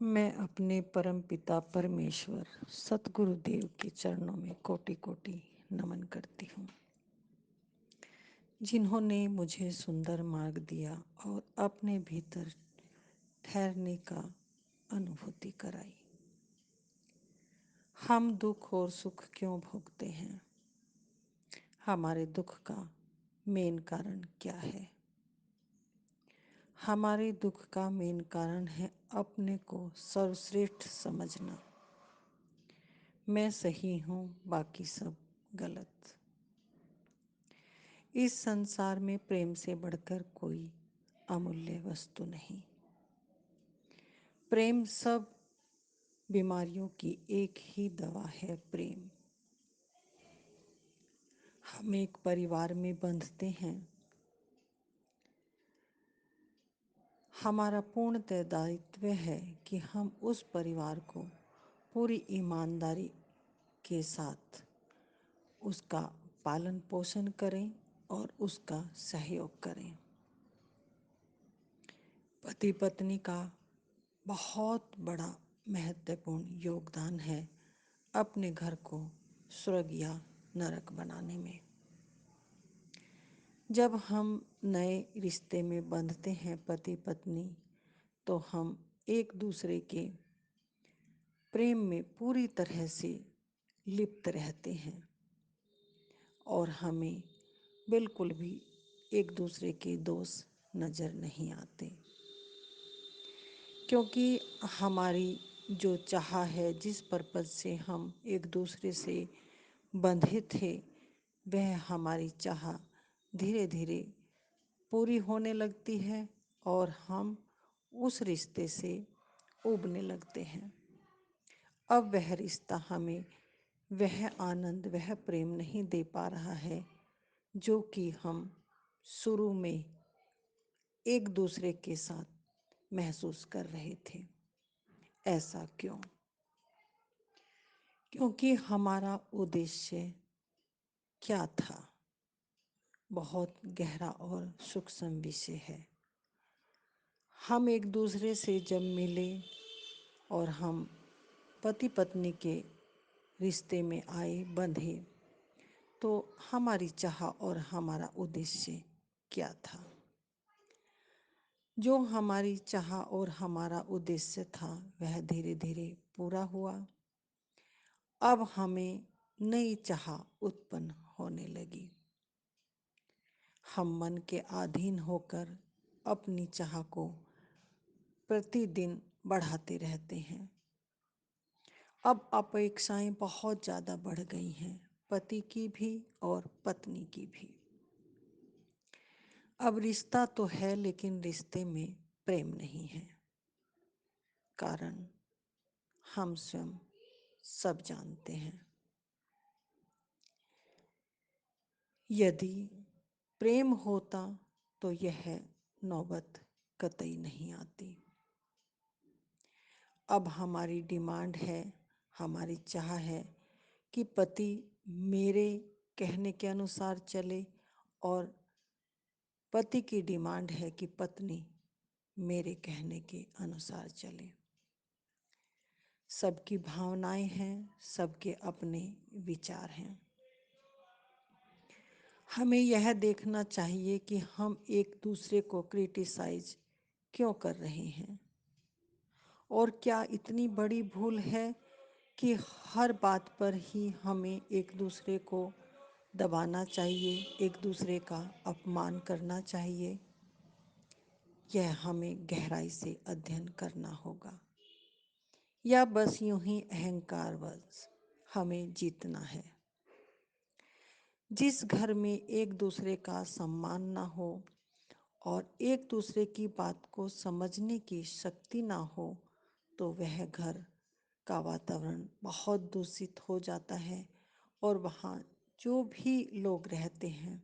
मैं अपने परमपिता परमेश्वर सतगुरुदेव के चरणों में कोटि कोटि नमन करती हूँ, जिन्होंने मुझे सुंदर मार्ग दिया और अपने भीतर ठहरने का अनुभूति कराई। हम दुख और सुख क्यों भोगते हैं? हमारे दुख का मेन कारण क्या है? हमारे दुख का मेन कारण है अपने को सर्वश्रेष्ठ समझना। मैं सही हूँ, बाकी सब गलत। इस संसार में प्रेम से बढ़कर कोई अमूल्य वस्तु नहीं। प्रेम सब बीमारियों की एक ही दवा है, प्रेम। हम एक परिवार में बंधते हैं। हमारा पूर्णतः दायित्व है कि हम उस परिवार को पूरी ईमानदारी के साथ उसका पालन पोषण करें और उसका सहयोग करें। पति पत्नी का बहुत बड़ा महत्वपूर्ण योगदान है अपने घर को स्वर्ग या नरक बनाने में। जब हम नए रिश्ते में बंधते हैं पति पत्नी, तो हम एक दूसरे के प्रेम में पूरी तरह से लिप्त रहते हैं और हमें बिल्कुल भी एक दूसरे के दोष नज़र नहीं आते, क्योंकि हमारी जो चाह है, जिस पर्पज से हम एक दूसरे से बंधे थे, वह हमारी चाह धीरे धीरे पूरी होने लगती है और हम उस रिश्ते से उबने लगते हैं। अब वह रिश्ता हमें वह आनंद, वह प्रेम नहीं दे पा रहा है जो कि हम शुरू में एक दूसरे के साथ महसूस कर रहे थे। ऐसा क्यों? क्योंकि हमारा उद्देश्य क्या था, बहुत गहरा और सूक्ष्म विषय है। हम एक दूसरे से जब मिले और हम पति पत्नी के रिश्ते में आए, बंधे, तो हमारी चाह और हमारा उद्देश्य क्या था? जो हमारी चाह और हमारा उद्देश्य था, वह धीरे धीरे पूरा हुआ। अब हमें नई चाह उत्पन्न होने लगी। हम मन के अधीन होकर अपनी चाह को प्रतिदिन बढ़ाते रहते हैं। अब अपेक्षाएं बहुत ज़्यादा बढ़ गई हैं, पति की भी और पत्नी की भी। अब रिश्ता तो है, लेकिन रिश्ते में प्रेम नहीं है। कारण हम स्वयं सब जानते हैं। यदि प्रेम होता तो यह नौबत कतई नहीं आती। अब हमारी डिमांड है, हमारी चाह है कि पति मेरे कहने के अनुसार चले और पति की डिमांड है कि पत्नी मेरे कहने के अनुसार चले। सबकी भावनाएं हैं, सबके अपने विचार हैं। हमें यह देखना चाहिए कि हम एक दूसरे को क्रिटिसाइज क्यों कर रहे हैं, और क्या इतनी बड़ी भूल है कि हर बात पर ही हमें एक दूसरे को दबाना चाहिए, एक दूसरे का अपमान करना चाहिए। यह हमें गहराई से अध्ययन करना होगा, या बस यूं ही अहंकारवश हमें जीतना है। जिस घर में एक दूसरे का सम्मान ना हो और एक दूसरे की बात को समझने की शक्ति ना हो, तो वह घर का वातावरण बहुत दूषित हो जाता है और वहाँ जो भी लोग रहते हैं,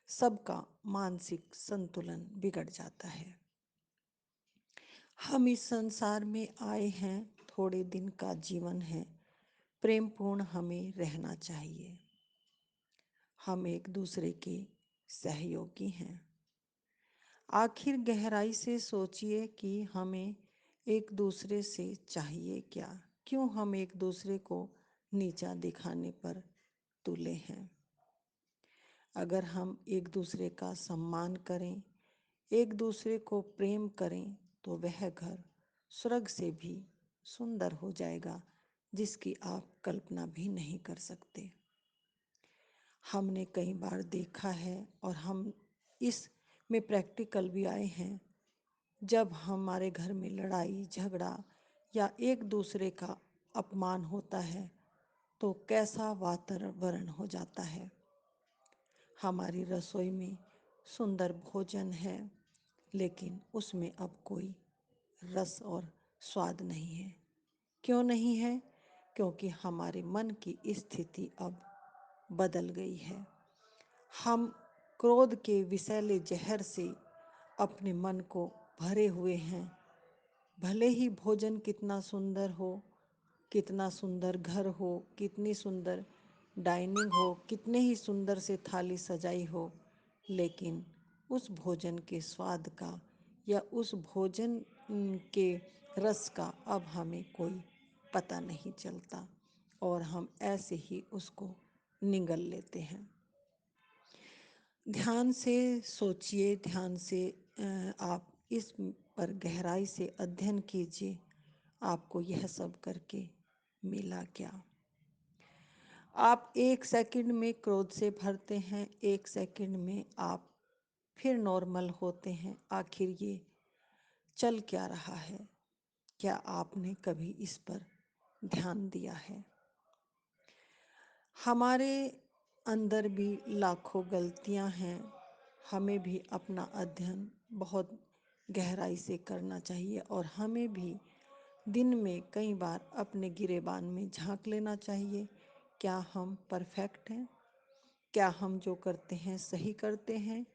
सबका मानसिक संतुलन बिगड़ जाता है। हम इस संसार में आए हैं, थोड़े दिन का जीवन है, प्रेमपूर्ण हमें रहना चाहिए। हम एक दूसरे के सहयोगी हैं। आखिर गहराई से सोचिए कि हमें एक दूसरे से चाहिए क्या? क्यों हम एक दूसरे को नीचा दिखाने पर तुले हैं? अगर हम एक दूसरे का सम्मान करें, एक दूसरे को प्रेम करें, तो वह घर स्वर्ग से भी सुंदर हो जाएगा, जिसकी आप कल्पना भी नहीं कर सकते। हमने कई बार देखा है और हम इस में प्रैक्टिकल भी आए हैं, जब हमारे घर में लड़ाई झगड़ा या एक दूसरे का अपमान होता है तो कैसा वातावरण हो जाता है। हमारी रसोई में सुंदर भोजन है, लेकिन उसमें अब कोई रस और स्वाद नहीं है। क्यों नहीं है? क्योंकि हमारे मन की स्थिति अब बदल गई है। हम क्रोध के विषैले जहर से अपने मन को भरे हुए हैं। भले ही भोजन कितना सुंदर हो, कितना सुंदर घर हो, कितनी सुंदर डाइनिंग हो, कितने ही सुंदर से थाली सजाई हो, लेकिन उस भोजन के स्वाद का या उस भोजन के रस का अब हमें कोई पता नहीं चलता और हम ऐसे ही उसको निगल लेते हैं। ध्यान से सोचिए, ध्यान से आप इस पर गहराई से अध्ययन कीजिए, आपको यह सब करके मिला क्या। आप 1 सेकंड में क्रोध से भरते हैं, 1 सेकंड में आप फिर नॉर्मल होते हैं। आखिर ये चल क्या रहा है? क्या आपने कभी इस पर ध्यान दिया है? हमारे अंदर भी लाखों गलतियां हैं। हमें भी अपना अध्ययन बहुत गहराई से करना चाहिए और हमें भी दिन में कई बार अपने गिरेबान में झांक लेना चाहिए। क्या हम परफेक्ट हैं? क्या हम जो करते हैं सही करते हैं?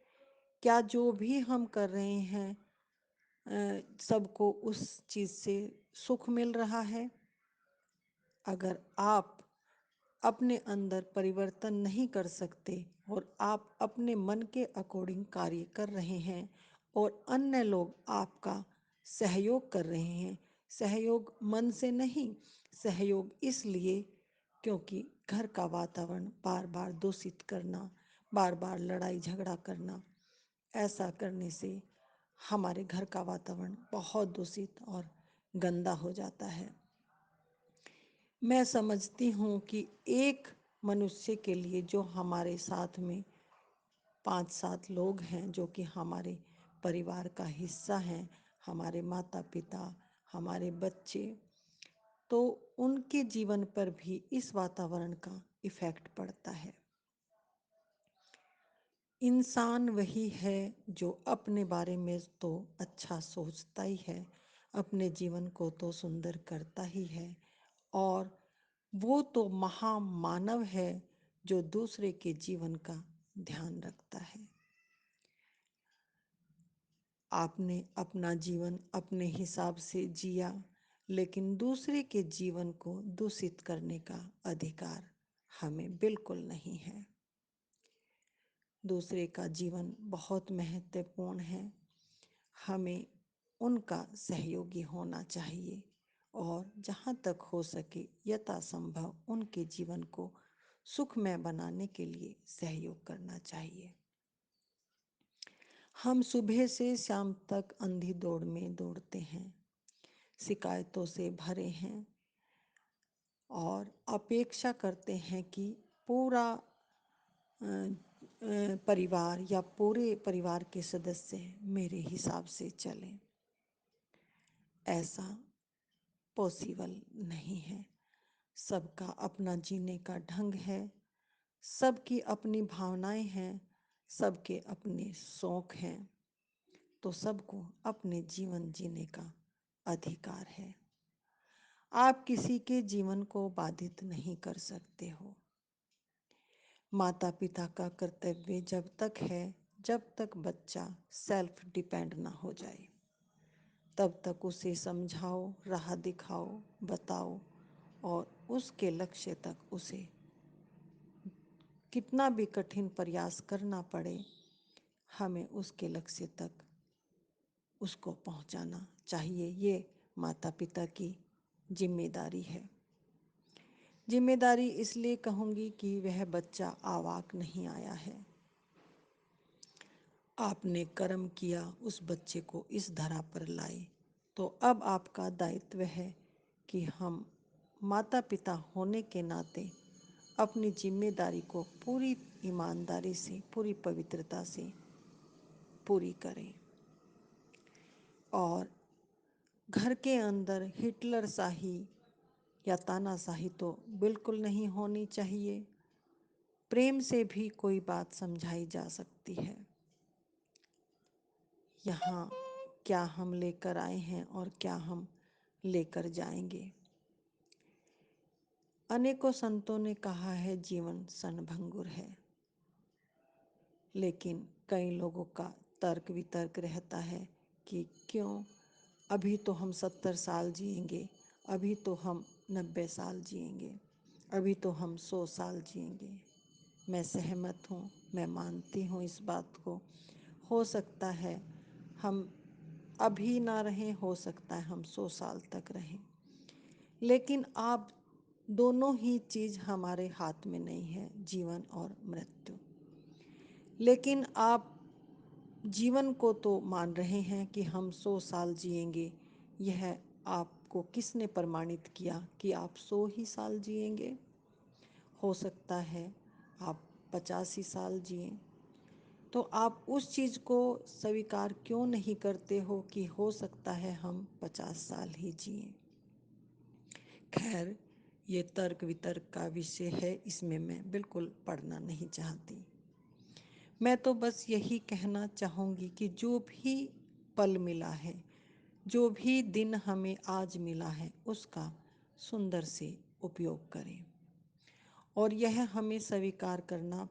क्या जो भी हम कर रहे हैं सबको उस चीज़ से सुख मिल रहा है? अगर आप अपने अंदर परिवर्तन नहीं कर सकते और आप अपने मन के अकॉर्डिंग कार्य कर रहे हैं और अन्य लोग आपका सहयोग कर रहे हैं, सहयोग मन से नहीं, सहयोग इसलिए क्योंकि घर का वातावरण बार बार दूषित करना, बार बार लड़ाई झगड़ा करना, ऐसा करने से हमारे घर का वातावरण बहुत दूषित और गंदा हो जाता है। मैं समझती हूँ कि एक मनुष्य के लिए जो हमारे साथ में 5-7 लोग हैं जो कि हमारे परिवार का हिस्सा हैं, हमारे माता पिता, हमारे बच्चे, तो उनके जीवन पर भी इस वातावरण का इफ़ेक्ट पड़ता है। इंसान वही है जो अपने बारे में तो अच्छा सोचता ही है, अपने जीवन को तो सुंदर करता ही है, और वो तो महामानव है जो दूसरे के जीवन का ध्यान रखता है। आपने अपना जीवन अपने हिसाब से जिया, लेकिन दूसरे के जीवन को दूषित करने का अधिकार हमें बिल्कुल नहीं है। दूसरे का जीवन बहुत महत्वपूर्ण है, हमें उनका सहयोगी होना चाहिए और जहाँ तक हो सके यथासंभव उनके जीवन को सुखमय बनाने के लिए सहयोग करना चाहिए। हम सुबह से शाम तक अंधी दौड़ में दौड़ते हैं, शिकायतों से भरे हैं और अपेक्षा करते हैं कि पूरा परिवार या पूरे परिवार के सदस्य मेरे हिसाब से चलें। ऐसा पॉसिबल नहीं है। सबका अपना जीने का ढंग है, सबकी अपनी भावनाएं हैं, सबके अपने शौक हैं, तो सबको अपने जीवन जीने का अधिकार है। आप किसी के जीवन को बाधित नहीं कर सकते हो। माता पिता का कर्तव्य जब तक है जब तक बच्चा सेल्फ डिपेंड ना हो जाए, तब तक उसे समझाओ, राह दिखाओ, बताओ और उसके लक्ष्य तक उसे कितना भी कठिन प्रयास करना पड़े, हमें उसके लक्ष्य तक उसको पहुंचाना चाहिए। ये माता पिता की जिम्मेदारी है। जिम्मेदारी इसलिए कहूँगी कि वह बच्चा आवाक नहीं आया है। आपने कर्म किया, उस बच्चे को इस धरा पर लाए, तो अब आपका दायित्व है कि हम माता पिता होने के नाते अपनी जिम्मेदारी को पूरी ईमानदारी से, पूरी पवित्रता से पूरी करें। और घर के अंदर हिटलर शाही या तानाशाही तो बिल्कुल नहीं होनी चाहिए। प्रेम से भी कोई बात समझाई जा सकती है। यहाँ क्या हम लेकर आए हैं और क्या हम लेकर जाएंगे। अनेकों संतों ने कहा है जीवन क्षणभंगुर है, लेकिन कई लोगों का तर्क वितर्क रहता है कि क्यों, अभी तो हम 70 साल जिएंगे, अभी तो हम 90 साल जिएंगे, अभी तो हम 100 साल जिएंगे। मैं सहमत हूँ, मैं मानती हूँ इस बात को। हो सकता है हम अभी ना रहें, हो सकता है हम 100 साल तक रहें, लेकिन आप दोनों ही चीज़ हमारे हाथ में नहीं है, जीवन और मृत्यु। लेकिन आप जीवन को तो मान रहे हैं कि हम 100 साल जिएंगे। यह आपको किसने प्रमाणित किया कि आप 100 ही साल जिएंगे? हो सकता है आप 85 साल जिएं। तो आप उस चीज़ को स्वीकार क्यों नहीं करते हो कि हो सकता है हम 50 साल ही जिएं? खैर, ये तर्क वितर्क का विषय है, इसमें मैं बिल्कुल पढ़ना नहीं चाहती। मैं तो बस यही कहना चाहूँगी कि जो भी पल मिला है, जो भी दिन हमें आज मिला है, उसका सुंदर से उपयोग करें। और यह हमें स्वीकार करना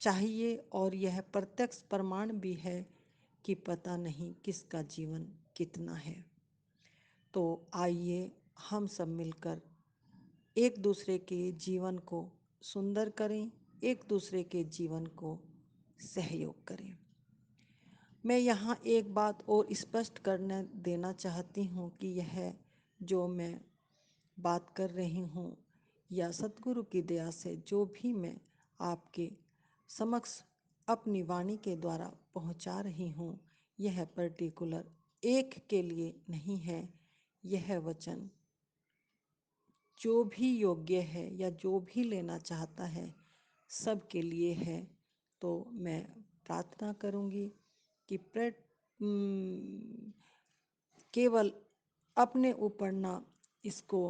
चाहिए, और यह प्रत्यक्ष प्रमाण भी है कि पता नहीं किसका जीवन कितना है। तो आइए हम सब मिलकर एक दूसरे के जीवन को सुंदर करें, एक दूसरे के जीवन को सहयोग करें। मैं यहाँ एक बात और स्पष्ट करने देना चाहती हूँ कि यह जो मैं बात कर रही हूँ या सतगुरु की दया से जो भी मैं आपके समक्ष अपनी वाणी के द्वारा पहुँचा रही हूँ, यह पर्टिकुलर एक के लिए नहीं है। यह वचन जो भी योग्य है या जो भी लेना चाहता है, सब के लिए है। तो मैं प्रार्थना करूँगी कि केवल अपने ऊपर ना इसको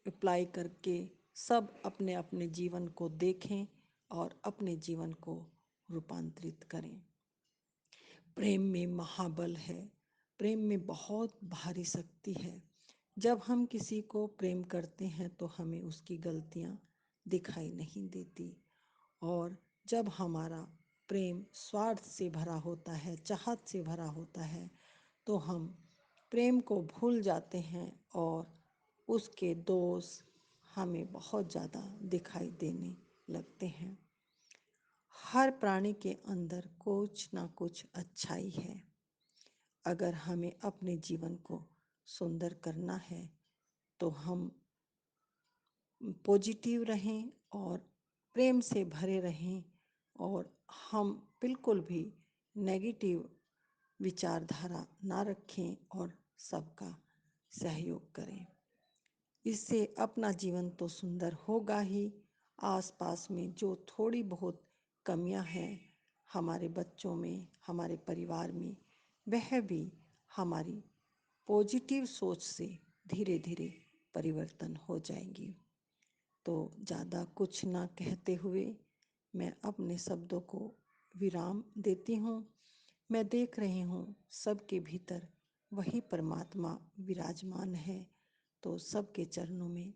अप्लाई करके सब अपने अपने जीवन को देखें और अपने जीवन को रूपांतरित करें। प्रेम में महाबल है, प्रेम में बहुत भारी शक्ति है। जब हम किसी को प्रेम करते हैं तो हमें उसकी गलतियाँ दिखाई नहीं देती, और जब हमारा प्रेम स्वार्थ से भरा होता है, चाहत से भरा होता है, तो हम प्रेम को भूल जाते हैं और उसके दोष हमें बहुत ज़्यादा दिखाई देने लगते हैं। हर प्राणी के अंदर कुछ ना कुछ अच्छाई है। अगर हमें अपने जीवन को सुंदर करना है तो हम पॉजिटिव रहें और प्रेम से भरे रहें, और हम बिल्कुल भी नेगेटिव विचारधारा ना रखें और सबका सहयोग करें। इससे अपना जीवन तो सुंदर होगा ही, आसपास में जो थोड़ी बहुत कमियां हैं हमारे बच्चों में, हमारे परिवार में, वह भी हमारी पॉजिटिव सोच से धीरे धीरे परिवर्तन हो जाएंगी। तो ज़्यादा कुछ ना कहते हुए मैं अपने शब्दों को विराम देती हूँ। मैं देख रही हूँ सबके भीतर वही परमात्मा विराजमान है, तो सबके चरणों में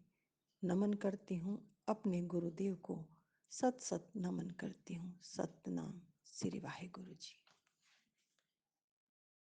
नमन करती हूँ। अपने गुरुदेव को सत सत नमन करती हूँ। सतनाम श्री वाहे गुरु जी।